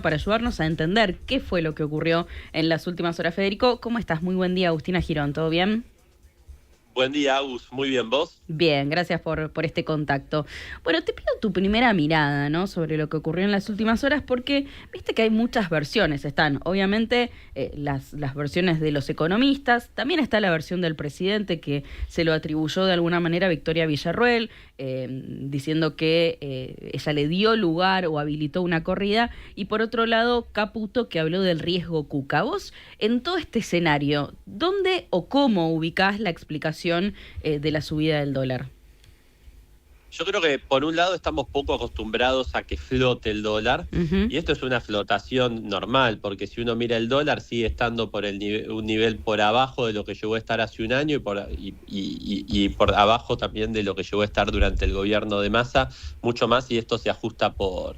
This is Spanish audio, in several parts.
Para ayudarnos a entender qué fue lo que ocurrió en las últimas horas. Federico, ¿cómo estás? Muy buen día, Agustina Girón, ¿todo bien? Buen día, Agus. Muy bien, ¿vos? Bien, gracias por este contacto. Bueno, te pido tu primera mirada, ¿no?, sobre lo que ocurrió en las últimas horas, porque viste que hay muchas versiones. Están, obviamente, las versiones de los economistas, también está la versión del presidente que se lo atribuyó de alguna manera a Victoria Villarruel, diciendo que ella le dio lugar o habilitó una corrida, y por otro lado, Caputo, que habló del riesgo Cuca. Vos, en todo este escenario, ¿dónde o cómo ubicás la explicación de la subida del dólar? Yo creo que por un lado estamos poco acostumbrados a que flote el dólar, Ujú. y esto es una flotación normal, porque si uno mira el dólar sigue estando por un nivel por abajo de lo que llegó a estar hace un año y por abajo también de lo que llegó a estar durante el gobierno de Massa, mucho más, y esto se ajusta por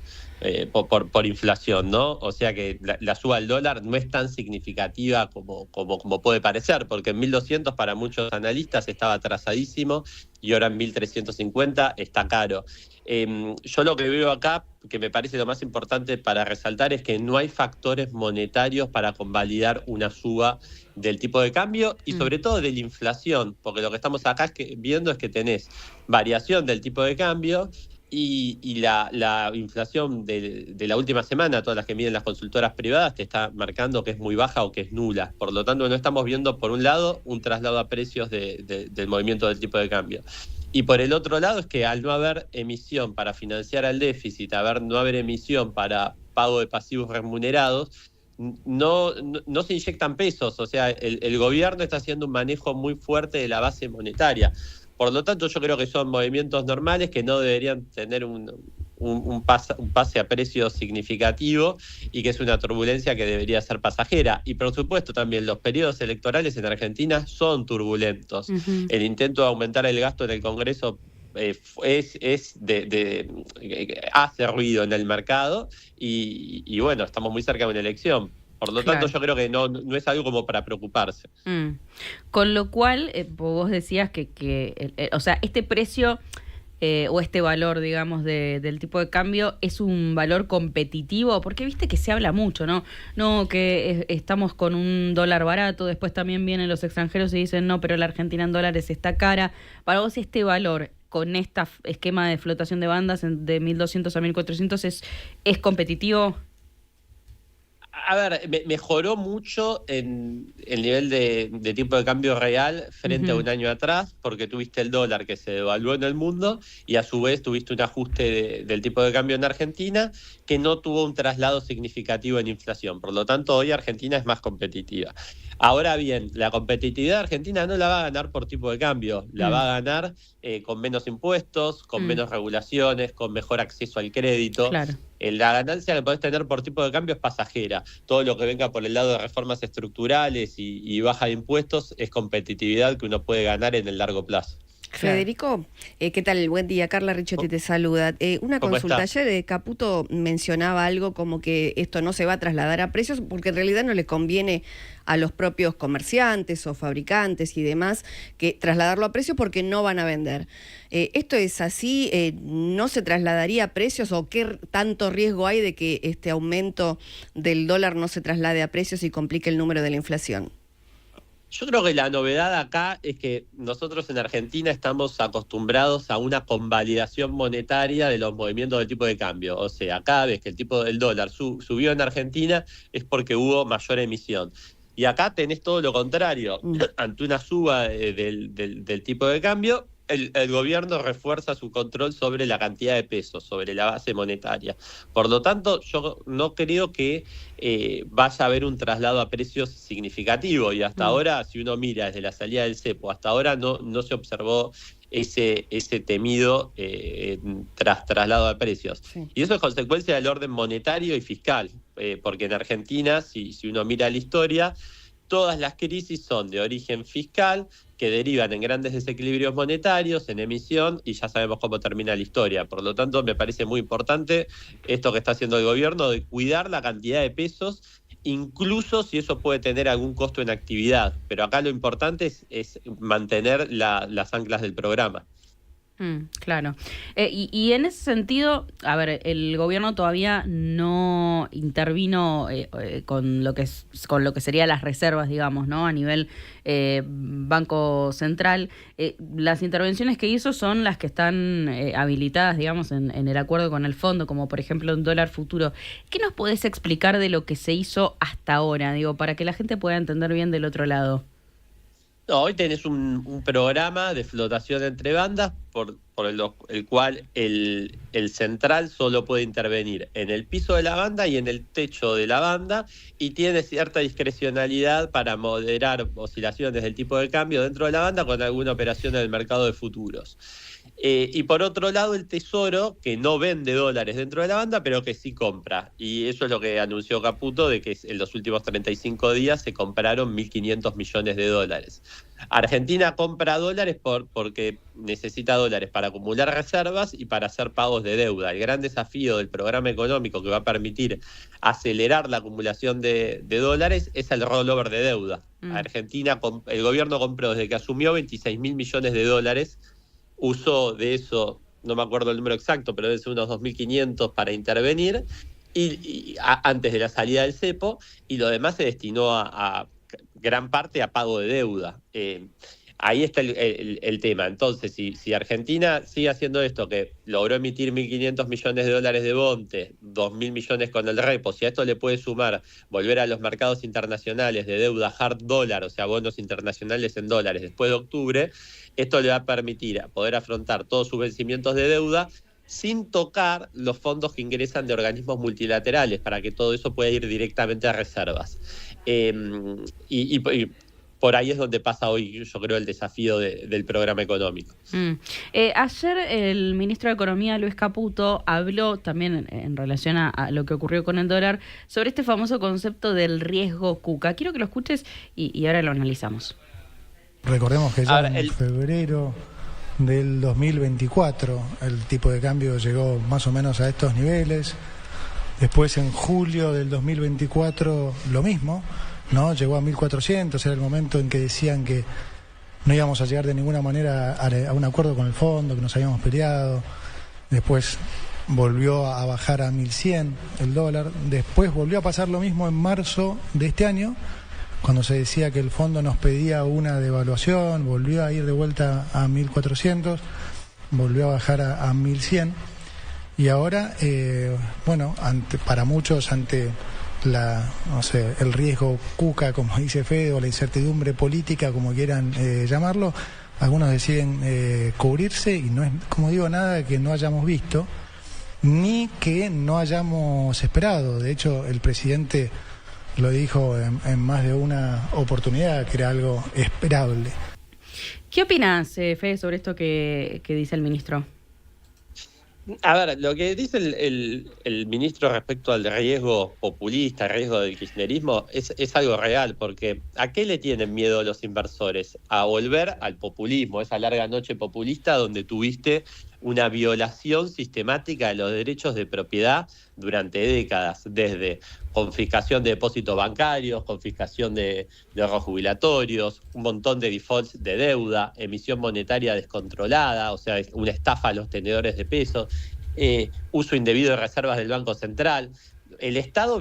inflación, ¿no? O sea que la suba del dólar no es tan significativa como puede parecer, porque en 1.200 para muchos analistas estaba atrasadísimo y ahora en 1.350 está caro. Yo lo que veo acá, que me parece lo más importante para resaltar, es que no hay factores monetarios para convalidar una suba del tipo de cambio y sobre todo de la inflación, porque lo que estamos acá viendo es que tenés variación del tipo de cambio y la inflación de la última semana, todas las que miden las consultoras privadas, te está marcando que es muy baja o que es nula. Por lo tanto, no estamos viendo, por un lado, un traslado a precios del movimiento del tipo de cambio. Y por el otro lado es que al no haber emisión para financiar al déficit, no haber emisión para pago de pasivos remunerados, no se inyectan pesos. O sea, el gobierno está haciendo un manejo muy fuerte de la base monetaria. Por lo tanto, yo creo que son movimientos normales que no deberían tener un pase a precio significativo y que es una turbulencia que debería ser pasajera. Y por supuesto también los periodos electorales en Argentina son turbulentos. Ujú. El intento de aumentar el gasto en el Congreso hace ruido en el mercado y bueno, estamos muy cerca de una elección. Por lo tanto, Claro. yo creo que no es algo como para preocuparse. Mm. Con lo cual, vos decías o sea, este precio o este valor, digamos, del tipo de cambio es un valor competitivo, porque viste que se habla mucho, ¿no? No, que estamos con un dólar barato, después también vienen los extranjeros y dicen, no, pero la Argentina en dólares está cara. Para vos, este valor con este esquema de flotación de bandas de 1.200 a 1.400 es competitivo. A ver, mejoró mucho en el nivel de tipo de cambio real frente a Ujú. un año atrás, porque tuviste el dólar que se devaluó en el mundo y a su vez tuviste un ajuste del tipo de cambio en Argentina que no tuvo un traslado significativo en inflación. Por lo tanto, hoy Argentina es más competitiva. Ahora bien, la competitividad de Argentina no la va a ganar por tipo de cambio, la Mm. va a ganar con menos impuestos, con Mm. menos regulaciones, con mejor acceso al crédito. Claro. La ganancia que podés tener por tipo de cambio es pasajera. Todo lo que venga por el lado de reformas estructurales y baja de impuestos es competitividad que uno puede ganar en el largo plazo. Claro. Federico, ¿qué tal? Buen día, Carla Richetti te saluda. Una ¿Cómo consulta, estás? ayer Caputo mencionaba algo como que esto no se va a trasladar a precios porque en realidad no le conviene a los propios comerciantes o fabricantes y demás que trasladarlo a precios porque no van a vender. ¿Esto es así? ¿No se trasladaría a precios o qué tanto riesgo hay de que este aumento del dólar no se traslade a precios y complique el número de la inflación? Yo creo que la novedad acá es que nosotros en Argentina estamos acostumbrados a una convalidación monetaria de los movimientos del tipo de cambio. O sea, cada vez que el tipo del dólar subió en Argentina es porque hubo mayor emisión. Y acá tenés todo lo contrario. Mm. Ante una suba del tipo de cambio, el gobierno refuerza su control sobre la cantidad de pesos, sobre la base monetaria. Por lo tanto, yo no creo que vaya a haber un traslado a precios significativo. Y hasta Mm. ahora, si uno mira desde la salida del cepo, hasta ahora no se observó ese temido traslado a precios. Sí. Y eso es consecuencia del orden monetario y fiscal, porque en Argentina, si uno mira la historia, todas las crisis son de origen fiscal, que derivan en grandes desequilibrios monetarios, en emisión, y ya sabemos cómo termina la historia. Por lo tanto, me parece muy importante esto que está haciendo el gobierno de cuidar la cantidad de pesos, incluso si eso puede tener algún costo en actividad. Pero acá lo importante es mantener las anclas del programa. Claro. Y en ese sentido, a ver, el gobierno todavía no intervino con lo que serían las reservas, digamos, ¿no? A nivel Banco Central. Las intervenciones que hizo son las que están habilitadas, digamos, en el acuerdo con el fondo, como por ejemplo un dólar futuro. ¿Qué nos podés explicar de lo que se hizo hasta ahora, digo, para que la gente pueda entender bien del otro lado? No, hoy tenés un programa de flotación entre bandas por el cual el central solo puede intervenir en el piso de la banda y en el techo de la banda, y tiene cierta discrecionalidad para moderar oscilaciones del tipo de cambio dentro de la banda con alguna operación en el mercado de futuros. Y por otro lado, el Tesoro, que no vende dólares dentro de la banda, pero que sí compra. Y eso es lo que anunció Caputo, de que en los últimos 35 días se compraron 1.500 millones de dólares. Argentina compra dólares porque necesita dólares para acumular reservas y para hacer pagos de deuda. El gran desafío del programa económico que va a permitir acelerar la acumulación de dólares es el rollover de deuda. Argentina, el gobierno compró desde que asumió 26.000 millones de dólares. Usó de eso, no me acuerdo el número exacto, pero debe ser unos 2.500 para intervenir antes de la salida del cepo, y lo demás se destinó a gran parte a pago de deuda. Ahí está el tema. Entonces, si Argentina sigue haciendo esto, que logró emitir 1.500 millones de dólares de bonte, 2.000 millones con el repo, si a esto le puede sumar volver a los mercados internacionales de deuda hard dólar, o sea, bonos internacionales en dólares después de octubre, esto le va a permitir poder afrontar todos sus vencimientos de deuda sin tocar los fondos que ingresan de organismos multilaterales, para que todo eso pueda ir directamente a reservas. Y por ahí es donde pasa hoy, yo creo, el desafío del programa económico. Ayer el ministro de Economía, Luis Caputo, habló también en relación a lo que ocurrió con el dólar, sobre este famoso concepto del riesgo Cuca. Quiero que lo escuches y ahora lo analizamos. Recordemos que ya en febrero del 2024 el tipo de cambio llegó más o menos a estos niveles. Después en julio del 2024 lo mismo, ¿no? Llegó a 1.400, era el momento en que decían que no íbamos a llegar de ninguna manera a un acuerdo con el fondo, que nos habíamos peleado. Después volvió a bajar a 1.100 el dólar. Después volvió a pasar lo mismo en marzo de este año, cuando se decía que el fondo nos pedía una devaluación, volvió a ir de vuelta a 1.400, volvió a bajar a 1.100. Y ahora, para muchos, ante el riesgo Cuca, como dice Fede, o la incertidumbre política, como quieran llamarlo, algunos deciden cubrirse, y no es, como digo, nada que no hayamos visto, ni que no hayamos esperado. De hecho, el presidente lo dijo en más de una oportunidad, que era algo esperable. ¿Qué opinas, Fede, sobre esto que dice el ministro? A ver, lo que dice el ministro respecto al riesgo populista, el riesgo del kirchnerismo, es algo real, porque ¿a qué le tienen miedo los inversores? A volver al populismo, esa larga noche populista donde tuviste una violación sistemática de los derechos de propiedad durante décadas, desde confiscación de depósitos bancarios, confiscación de ahorros jubilatorios, un montón de defaults de deuda, emisión monetaria descontrolada, o sea, una estafa a los tenedores de pesos, uso indebido de reservas del Banco Central. El Estado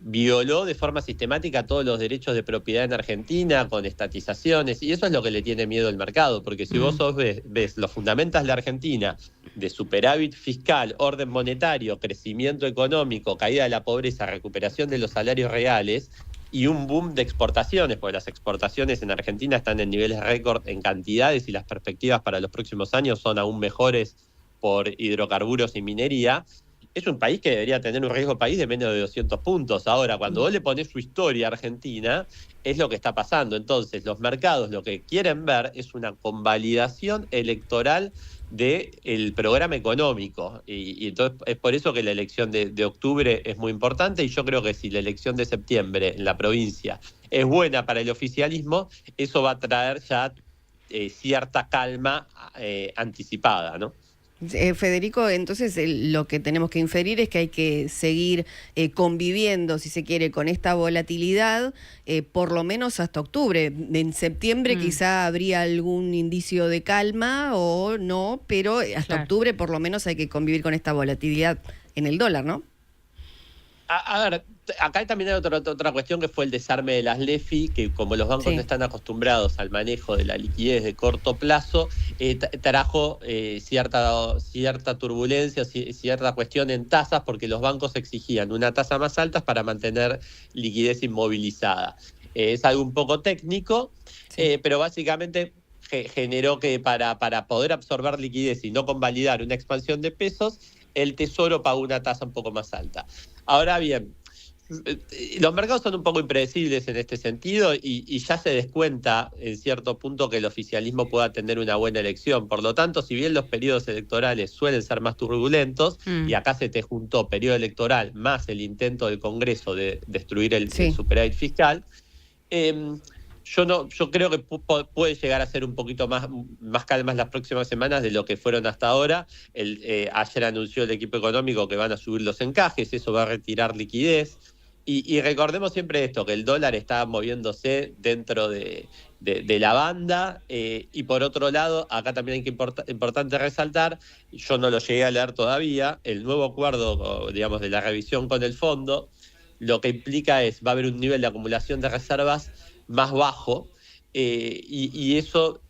violó de forma sistemática todos los derechos de propiedad en Argentina con estatizaciones, y eso es lo que le tiene miedo el mercado, porque si vos ves los fundamentos de la Argentina, de superávit fiscal, orden monetario, crecimiento económico, caída de la pobreza, recuperación de los salarios reales y un boom de exportaciones, porque las exportaciones en Argentina están en niveles récord en cantidades, y las perspectivas para los próximos años son aún mejores por hidrocarburos y minería. Es un país que debería tener un riesgo país de menos de 200 puntos. Ahora, cuando vos le ponés su historia a Argentina, es lo que está pasando. Entonces, los mercados lo que quieren ver es una convalidación electoral del programa económico. Y entonces es por eso que la elección de octubre es muy importante, y yo creo que si la elección de septiembre en la provincia es buena para el oficialismo, eso va a traer ya cierta calma anticipada, ¿no? Federico, entonces lo que tenemos que inferir es que hay que seguir conviviendo, si se quiere, con esta volatilidad, por lo menos hasta octubre. En septiembre quizá habría algún indicio de calma o no, pero hasta octubre por lo menos hay que convivir con esta volatilidad en el dólar, ¿no? A ver, acá también hay otra cuestión que fue el desarme de las LEFI, que como los bancos no están acostumbrados al manejo de la liquidez de corto plazo, trajo cierta turbulencia, cierta cuestión en tasas, porque los bancos exigían una tasa más alta para mantener liquidez inmovilizada. Es algo un poco técnico, pero básicamente generó que para poder absorber liquidez y no convalidar una expansión de pesos, el Tesoro pagó una tasa un poco más alta. Ahora bien, los mercados son un poco impredecibles en este sentido y ya se descuenta en cierto punto que el oficialismo pueda tener una buena elección. Por lo tanto, si bien los periodos electorales suelen ser más turbulentos, y acá se te juntó periodo electoral más el intento del Congreso de destruir el superávit fiscal, yo creo que puede llegar a ser un poquito más calmas las próximas semanas de lo que fueron hasta ahora. Ayer anunció el equipo económico que van a subir los encajes, eso va a retirar liquidez. Y recordemos siempre esto, que el dólar está moviéndose dentro de la banda, y por otro lado, acá también hay que importante resaltar, yo no lo llegué a leer todavía, el nuevo acuerdo, digamos, de la revisión con el fondo, lo que implica va a haber un nivel de acumulación de reservas más bajo, y eso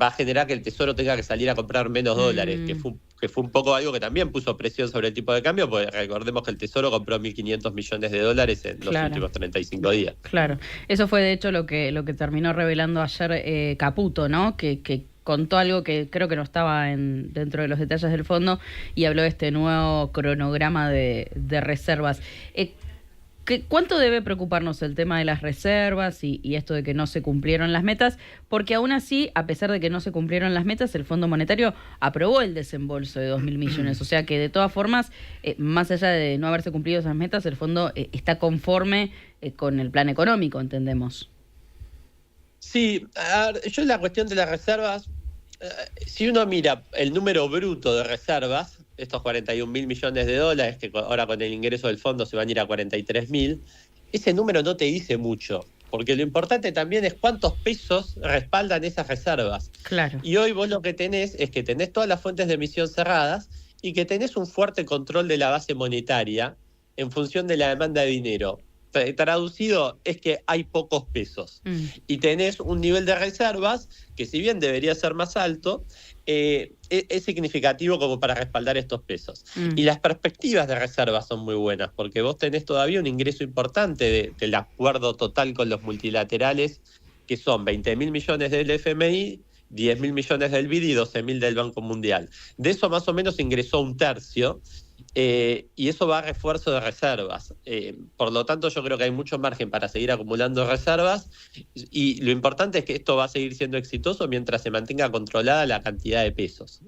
va a generar que el Tesoro tenga que salir a comprar menos dólares, que fue un poco algo que también puso presión sobre el tipo de cambio, porque recordemos que el Tesoro compró 1.500 millones de dólares en los últimos 35 días. Claro, eso fue de hecho lo que terminó revelando ayer Caputo, ¿no? Que contó algo que creo que no estaba dentro de los detalles del fondo, y habló de este nuevo cronograma de reservas. ¿Cuánto debe preocuparnos el tema de las reservas y esto de que no se cumplieron las metas? Porque aún así, a pesar de que no se cumplieron las metas, el Fondo Monetario aprobó el desembolso de 2.000 millones. O sea que de todas formas, más allá de no haberse cumplido esas metas, el Fondo está conforme con el plan económico, entendemos. Sí, yo en la cuestión de las reservas, si uno mira el número bruto de reservas, estos 41.000 millones de dólares, que ahora con el ingreso del fondo se van a ir a 43.000, ese número no te dice mucho, porque lo importante también es cuántos pesos respaldan esas reservas. Claro. Y hoy vos lo que tenés es que tenés todas las fuentes de emisión cerradas y que tenés un fuerte control de la base monetaria en función de la demanda de dinero. Traducido es que hay pocos pesos y tenés un nivel de reservas que, si bien debería ser más alto, es significativo como para respaldar estos pesos. Y las perspectivas de reservas son muy buenas, porque vos tenés todavía un ingreso importante del acuerdo total con los multilaterales, que son 20.000 millones del FMI, 10.000 millones del BID y 12.000 del Banco Mundial. De eso más o menos ingresó un tercio, y eso va a refuerzo de reservas. Por lo tanto, yo creo que hay mucho margen para seguir acumulando reservas, y lo importante es que esto va a seguir siendo exitoso mientras se mantenga controlada la cantidad de pesos.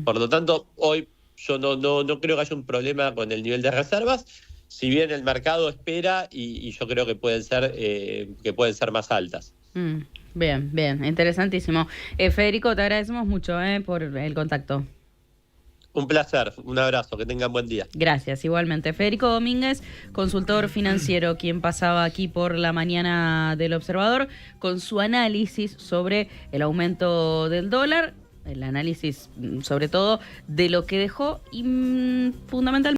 Por lo tanto, hoy yo no creo que haya un problema con el nivel de reservas, si bien el mercado espera, y yo creo que pueden ser más altas. Bien, interesantísimo. Federico, te agradecemos mucho por el contacto. Un placer, un abrazo, que tengan buen día. Gracias, igualmente. Federico Domínguez, consultor financiero, quien pasaba aquí por la mañana del Observador con su análisis sobre el aumento del dólar, el análisis sobre todo de lo que dejó fundamentalmente